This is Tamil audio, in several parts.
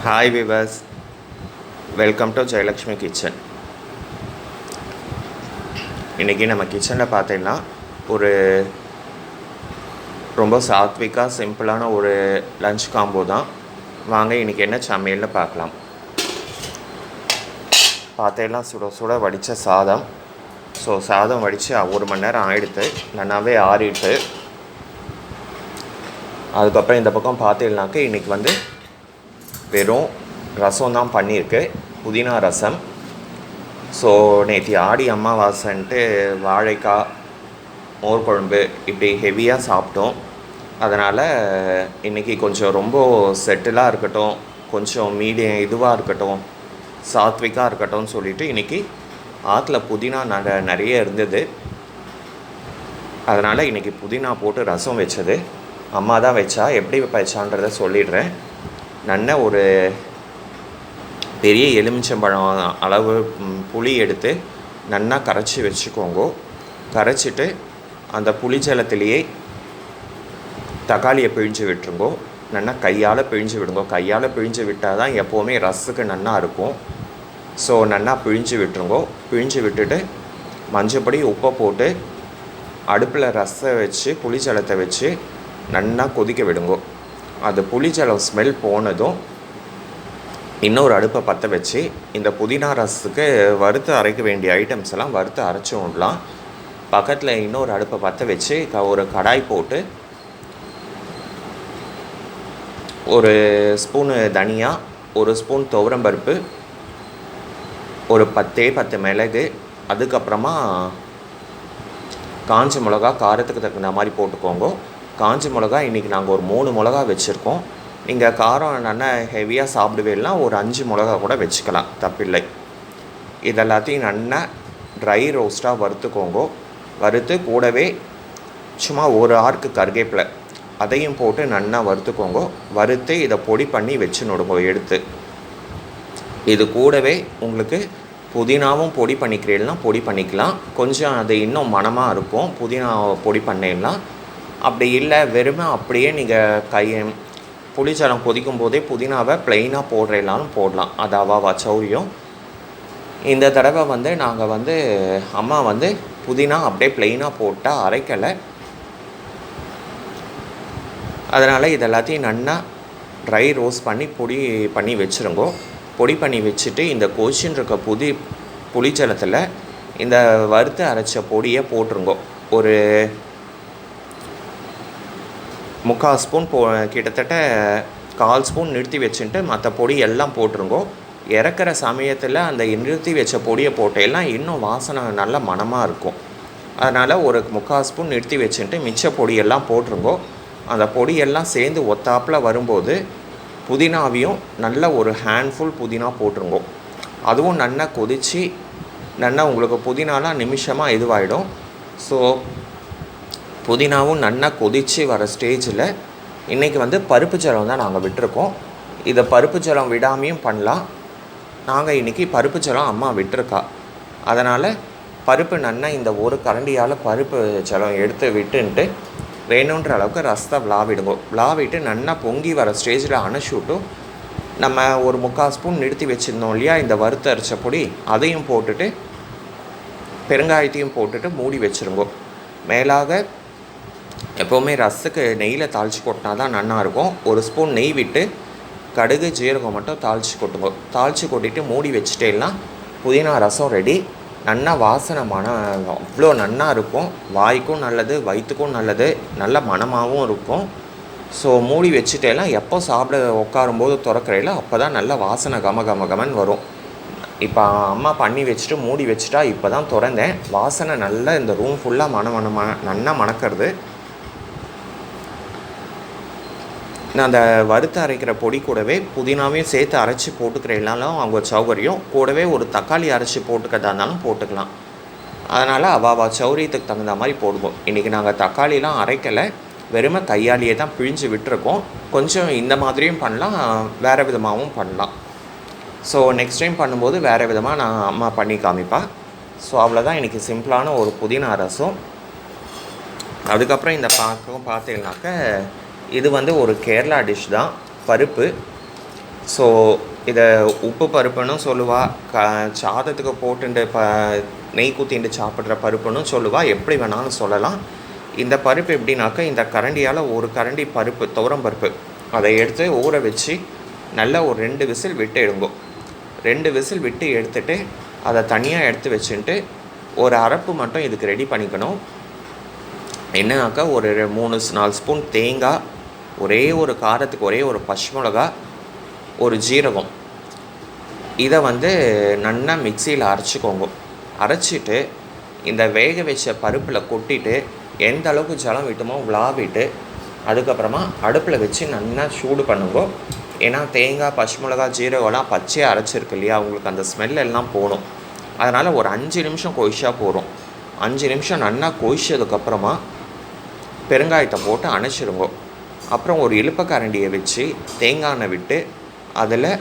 Hi viewers, welcome to Jayalakshmi kitchen. இன்றைக்கி நம்ம கிச்சனில் பார்த்தீங்கன்னா ஒரு ரொம்ப சாத்விக்காக சிம்பிளான ஒரு லஞ்ச் காம்போ தான். வாங்க இன்றைக்கி என்ன சமையல்னு பார்க்கலாம். பார்த்தீங்கன்னா சுட சுட வடித்த சாதம். ஸோ சாதம் வடித்து 1 மணி நேரம் ஆகிடுது, நல்லாவே ஆறிட்டு. அதுக்கப்புறம் இந்த பக்கம் பார்த்தீங்கன்னாக்க இன்றைக்கி வந்து வெறும் ரசம் தான் பண்ணியிருக்கு, புதினா ரசம். ஸோ நேற்று ஆடி அமாவாசைன்ட்டு வாழைக்காய் மோர் குழம்பு இப்படி ஹெவியாக சாப்பிட்டோம். அதனால் இன்றைக்கி கொஞ்சம் ரொம்ப செட்டிலாக இருக்கட்டும், கொஞ்சம் மீடியம் இதுவாக இருக்கட்டும், சாத்விக்காக இருக்கட்டும்னு சொல்லிவிட்டு இன்றைக்கி ஆற்றுல புதினா நிறைய இருந்தது. அதனால் இன்றைக்கி புதினா போட்டு ரசம் வச்சது அம்மா தான் வச்சா. எப்படி வச்சான்றதை சொல்லிடுறேன். நல்ல ஒரு பெரிய எலுமிச்சம்பழம் அளவு புளி எடுத்து நல்லா கரைச்சி வச்சுக்கோங்க. கரைச்சிட்டு அந்த புளி ஜலத்திலேயே தக்காளியை பிழிஞ்சு விட்டுருங்கோ. நல்லா கையால் பிழிஞ்சு விடுங்கோ. கையால் பிழிஞ்சு விட்டால் தான் எப்போவுமே ரஸுக்கு நல்லா இருக்கும். ஸோ நல்லா பிழிஞ்சு விட்டுருங்கோ. பிழிஞ்சு விட்டுட்டு மஞ்சப்பொடி உப்பை போட்டு அடுப்பில் ரசத்தை வச்சு புளி ஜலத்தை வச்சு நல்லா கொதிக்க விடுங்கோ. அது புளி ஜலம் ஸ்மெல் போனதும் இன்னொரு அடுப்பை பற்ற வச்சு இந்த புதினா ரசத்துக்கு வறுத்து அரைக்க வேண்டிய ஐட்டம்ஸ் எல்லாம் வறுத்து அரைச்சி விடலாம். பக்கத்தில் இன்னொரு அடுப்பை பற்ற வச்சு ஒரு கடாய் போட்டு ஒரு ஸ்பூனு தனியா, ஒரு ஸ்பூன் துவரம்பருப்பு, ஒரு 10 மிளகு, அதுக்கப்புறமா காஞ்ச மிளகா காரத்துக்கு தகுந்த மாதிரி போட்டுக்கோங்க. காஞ்ச மிளகா இன்றைக்கி நாங்கள் ஒரு 3 மிளகா வச்சுருக்கோம். நீங்கள் காரம் நல்லா ஹெவியாக சாப்பிடுவேன்னா ஒரு 5 மிளகா கூட வச்சுக்கலாம், தப்பில்லை. இதெல்லாத்தையும் நல்லா ட்ரை ரோஸ்ட்டாக வறுத்துக்கோங்க. வறுத்து கூடவே சும்மா ஒரு ஆர்க்கு கருவேப்பிலை அதையும் போட்டு நல்லா வறுத்துக்கோங்க. வறுத்து இதை பொடி பண்ணி வச்சுன்னுடுங்க எடுத்து. இது கூடவே உங்களுக்கு புதினாவும் பொடி பண்ணிக்கிறீங்கன்னா பொடி பண்ணிக்கலாம். கொஞ்சம் அது இன்னும் மணமாக இருக்கும் புதினா பொடி பண்ணிடலாம். அப்படி இல்லை வெறுமை அப்படியே நீங்கள் புளிச்சாரம் கொதிக்கும் போதே புதினாவை ப்ளெயினாக போடுறீங்களாலும் போடலாம். அது அவாவா சௌரியம். இந்த தடவை வந்து நாங்கள் வந்து அம்மா வந்து புதினா அப்படியே ப்ளெயினாக போட்டால் அரைக்கலை. அதனால் இதெல்லாத்தையும் நல்லா ட்ரை ரோஸ்ட் பண்ணி பொடி பண்ணி வச்சுருங்கோ. பொடி பண்ணி வச்சுட்டு இந்த கொதிச்சுன்னு இருக்க புளிச்சலத்தில் இந்த வறுத்து அரைச்ச பொடியை போட்டுருங்கோ. ஒரு 3/4 ஸ்பூன் கிட்டத்தட்ட 1/4 ஸ்பூன் நிறுத்தி வச்சுட்டு மற்ற பொடி எல்லாம் போட்டுருங்கோ. இறக்குற சமயத்தில் அந்த நிறுத்தி வச்ச பொடியை போட்டெல்லாம் இன்னும் வாசனை நல்ல மணமாக இருக்கும். அதனால் ஒரு 3/4 ஸ்பூன் நிறுத்தி வச்சுட்டு மிச்ச பொடியெல்லாம் போட்டுருங்கோ. அந்த பொடியெல்லாம் சேர்ந்து ஒத்தாப்பில் வரும்போது புதினாவையும் நல்ல ஒரு ஹேண்ட்ஃபுல் புதினா போட்டுருங்கோ. அதுவும் நல்லா கொதித்து நல்லா உங்களுக்கு புதினாலாம் நிமிஷமாக இதுவாகிடும். ஸோ புதினாவும் நல்லா கொதித்து வர ஸ்டேஜில் இன்றைக்கி வந்து பருப்பு ஜலம் தான் நாங்கள் விட்டுருக்கோம். இதை பருப்பு ஜலம் விடாமையும் பண்ணலாம். நாங்கள் இன்றைக்கி பருப்பு ஜலம் அம்மா விட்டுருக்கா. அதனால் பருப்பு நல்லா இந்த ஒரு கரண்டியால் பருப்பு ஜலம் எடுத்து விட்டுன்ட்டு வேணுன்ற அளவுக்கு ரசத்தை விளாவிடுங்கோ. விளாவிட்டு நல்லா பொங்கி வர ஸ்டேஜில் அணைச்சுட்டும் நம்ம ஒரு 3/4 ஸ்பூன் நிறுத்தி வச்சுருந்தோம் இல்லையா இந்த வறுத்து அரைச்ச பொடி, அதையும் போட்டுட்டு பெருங்காயத்தையும் போட்டுட்டு மூடி வச்சுருங்கோ. மேலாக எப்போவுமே ரசத்துக்கு நெய்யில் தாளித்து கொட்டினா தான் நல்லாயிருக்கும். ஒரு ஸ்பூன் நெய் விட்டு கடுகு ஜீரகம் மட்டும் தாளித்து கொட்டுங்கோ. தாளித்து கொட்டிட்டு மூடி வச்சுட்டேன்னா புதினா ரசம் ரெடி. நல்லா வாசனமான அவ்வளோ நல்லா இருக்கும். வாய்க்கும் நல்லது, வயிற்றுக்கும் நல்லது, நல்ல மணமாகவும் இருக்கும். ஸோ மூடி வச்சுட்டேலாம் எப்போ சாப்பிட உட்காரும்போது திறக்கிறீங்களோ அப்போ தான் நல்ல வாசனை கமகமகமன் வரும். இப்போ அம்மா பண்ணி வச்சுட்டு மூடி வச்சுட்டா இப்போ தான் திறந்தேன். வாசனை நல்லா இந்த ரூம் ஃபுல்லாக நல்லா மணக்கிறது. நான் அந்த வறுத்து அரைக்கிற பொடி கூடவே புதினாவையும் சேர்த்து அரைச்சி போட்டுக்கிறீங்கனாலும் அவங்க சௌகரியம். கூடவே ஒரு தக்காளி அரைச்சி போட்டுக்கிறதா இருந்தாலும் போட்டுக்கலாம். அதனால் அவாவா சௌரியத்துக்கு தகுந்த மாதிரி போடுவோம். இன்றைக்கி நாங்கள் தக்காளிலாம் அரைக்கலை, வெறுமை கையாலேயே தான் பிழிஞ்சு விட்டுருக்கோம். கொஞ்சம் இந்த மாதிரியும் பண்ணலாம், வேறு விதமாகவும் பண்ணலாம். ஸோ நெக்ஸ்ட் டைம் பண்ணும்போது வேறு விதமாக நான் அம்மா பண்ணி காமிப்பா. ஸோ அவ்வளோதான் இன்றைக்கி சிம்பிளான ஒரு புதினா ரசம். அதுக்கப்புறம் இந்த பார்த்தீங்கன்னாக்க இது வந்து ஒரு கேரளா டிஷ் தான். பருப்பு ஸோ இதை உப்பு பருப்புன்னு சொல்லுவா, சாதத்துக்கு போட்டுண்டு நெய் ஊற்றிண்டு சாப்பிட்ற பருப்புன்னு சொல்லுவா, எப்படி வேணாலும் சொல்லலாம். இந்த பருப்பு எப்படின்னாக்கா, இந்த கரண்டியால் ஒரு கரண்டி பருப்பு, துவரம் பருப்பு, அதை எடுத்து ஊற வச்சு நல்லா ஒரு 2 விசில் விட்டு எடுங்கோ. 2 விசில் விட்டு எடுத்துகிட்டு அதை தனியாக எடுத்து வச்சுட்டு ஒரு அரப்பு மட்டும் இதுக்கு ரெடி பண்ணிக்கணும். என்னன்னாக்கா, ஒரு 3-4 ஸ்பூன் தேங்காய், ஒரே ஒரு காரத்துக்கு ஒரே ஒரு பச்சை மிளகா, ஒரு ஜீரகம், இதை நல்லா மிக்சியில் அரைச்சிக்கோங்க. அரைச்சிட்டு இந்த வேக வச்ச பருப்பில் கொட்டிட்டு எந்த அளவுக்கு ஜலம் விட்டுமோ விளாவிட்டு அதுக்கப்புறமா அடுப்பில் வச்சு நல்லா சூடு பண்ணுங்க. ஏன்னா தேங்காய், பச்சை மிளகா, ஜீரகம்லாம் பச்சையாக அரைச்சிருக்கு இல்லையா, உங்களுக்கு அந்த ஸ்மெல் எல்லாம் போகணும். அதனால் ஒரு 5 நிமிஷம் கொதிச்சா போதும். 5 நிமிஷம் நல்லா கொதிச்சதுக்கப்புறமா பெருங்காயத்தை போட்டு அணைச்சிருங்க. அப்புறம் ஒரு இலுப்பக்கரண்டியை வச்சு தேங்காய் எண்ணெய் விட்டு அதில்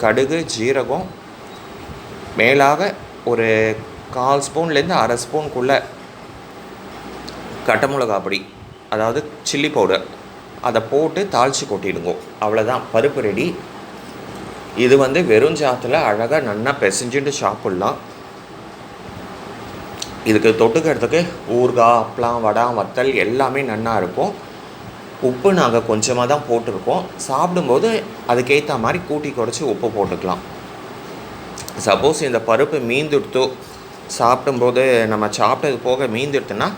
கடுகு, ஜீரகம், மேலாக ஒரு 1/4 ஸ்பூன்லேருந்து அரை ஸ்பூனுக்குள்ளே கட்டை மிளகா பொடி, அதாவது சில்லி பவுடர், அதை போட்டு தாளித்து கொட்டிடுங்க. அவ்வளோதான், பருப்பு ரெடி. இது வெறும் சாத்தில் அழகாக நல்லா பிசைஞ்சிட்டு சாப்பிட்லாம். இதுக்கு தொட்டுக்கிறதுக்கு ஊறுகாய், அப்பளம், வடை, வத்தல் எல்லாமே நல்லா இருக்கும். உப்பு நாங்கள் கொஞ்சமாக தான் போட்டிருக்கோம். சாப்பிடும்போது அதுக்கேற்ற மாதிரி கூட்டி குறைச்சி உப்பு போட்டுக்கலாம். சப்போஸ் இந்த பருப்பு மீந்துடுத்தோ, சாப்பிடும்போது நம்ம சாப்பிட்டது போக மீந்துடுத்துன்னா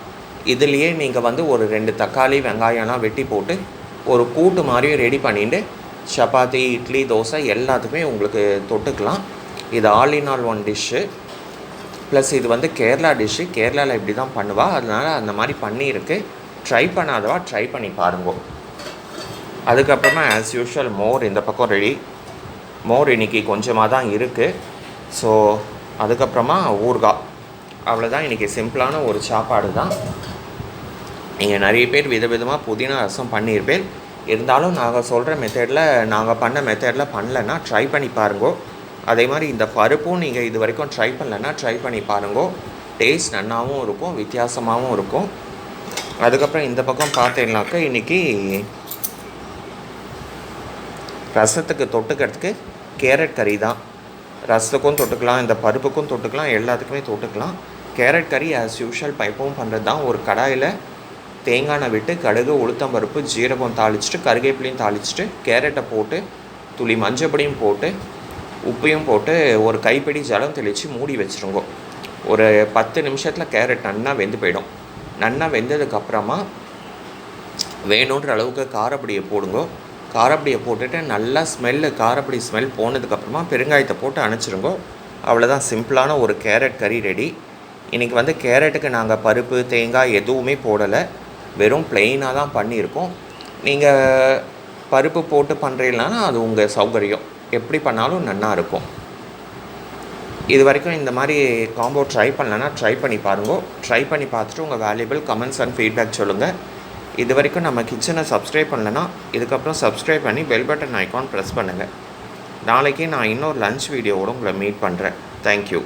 இதுலேயே நீங்கள் ஒரு 2 தக்காளி, வெங்காயம்லாம் வெட்டி போட்டு ஒரு கூட்டு மாதிரியும் ரெடி பண்ணிட்டு சப்பாத்தி, இட்லி, தோசை எல்லாத்துக்குமே உங்களுக்கு தொட்டுக்கலாம். இது all in all one dish. Plus இது கேரளா டிஷ்ஷு. கேரளாவில் இப்படி தான் பண்ணுவா, அதனால் அந்த மாதிரி பண்ணியிருக்கு. ட்ரை பண்ணாதவா ட்ரை பண்ணி பாருங்க. அதுக்கப்புறமா ஆஸ் யூஷுவல் மோர் இந்த பக்கம் ரெடி. மோர் இன்றைக்கி கொஞ்சமாக தான் இருக்குது. ஸோ அதுக்கப்புறமா ஊறுகாய். அவ்வளோதான், இன்றைக்கி சிம்பிளான ஒரு சாப்பாடு தான். நீங்கள் நிறைய பேர் விதவிதமாக புதினா ரசம் பண்ணியிருப்பேன். இருந்தாலும் நாங்கள் சொல்கிற மெத்தடில், நாங்கள் பண்ண மெத்தடில் பண்ணலைன்னா ட்ரை பண்ணி பாருங்கோ. அதே மாதிரி இந்த பருப்பும் நீங்கள் இது வரைக்கும் ட்ரை பண்ணலைன்னா ட்ரை பண்ணி பாருங்கோ. டேஸ்ட் நல்லாவும் இருக்கும், வித்தியாசமாகவும் இருக்கும். அதுக்கப்புறம் இந்த பக்கம் பார்த்தீங்கன்னாக்கா, இன்றைக்கி ரசத்துக்கு தொட்டுக்கிறதுக்கு கேரட் கறி தான். ரசத்துக்கும் தொட்டுக்கலாம், இந்த பருப்புக்கும் தொட்டுக்கலாம், எல்லாத்துக்குமே தொட்டுக்கலாம். கேரட் கறி ஆஸ் யூஷுவல் பைப்பவும் பண்ணுறது தான். ஒரு கடாயில் தேங்காய் எண்ணெய் விட்டு கடுகு, உளுத்தம்பருப்பு, ஜீரகம் தாளிச்சிட்டு, கருவேப்பிலையும் தாளிச்சிட்டு, கேரட்டை போட்டு துளி மஞ்சப்பொடியும் போட்டு உப்பையும் போட்டு ஒரு கைப்பிடி ஜலம் தெளித்து மூடி வச்சுருங்க. ஒரு 10 நிமிஷத்தில் கேரட் நல்லா வெந்து போயிடும். நல்லா வெந்ததுக்கப்புறமா வேணுன்ற அளவுக்கு காரப்பொடியை போடுங்க. காரப்பொடியை போட்டுட்டு நல்லா காரப்பொடி ஸ்மெல் போனதுக்கப்புறமா பெருங்காயத்தை போட்டு அணைச்சிருங்க. அவ்வளோதான், சிம்பிளான ஒரு கேரட் கறி ரெடி. இன்றைக்கி கேரட்டுக்கு நாங்கள் பருப்பு, தேங்காய் எதுவுமே போடலை, வெறும் ப்ளெயினாக தான் பண்ணியிருக்கோம். நீங்கள் பருப்பு போட்டு பண்ணுறீங்கன்னா அது உங்கள் சௌகரியம், எப்படி பண்ணாலும் நல்லா இருக்கும். இது வரைக்கும் இந்த மாதிரி காம்போ ட்ரை பண்ணலன்னா ட்ரை பண்ணி பாருங்க. ட்ரை பண்ணி பார்த்துட்டு உங்கள் வேல்யூபிள் கமெண்ட்ஸ் அண்ட் ஃபீட்பேக் சொல்லுங்கள். இது வரைக்கும் நம்ம கிச்சனை சப்ஸ்கிரைப் பண்ணலைன்னா இதுக்கப்புறம் சப்ஸ்கிரைப் பண்ணி பெல் பட்டன் ஐக்கான் ப்ரெஸ் பண்ணுங்கள். நாளைக்கு நான் இன்னொரு லன்ச் வீடியோவோடு உங்களை மீட் பண்ணுறேன். தேங்க்யூ.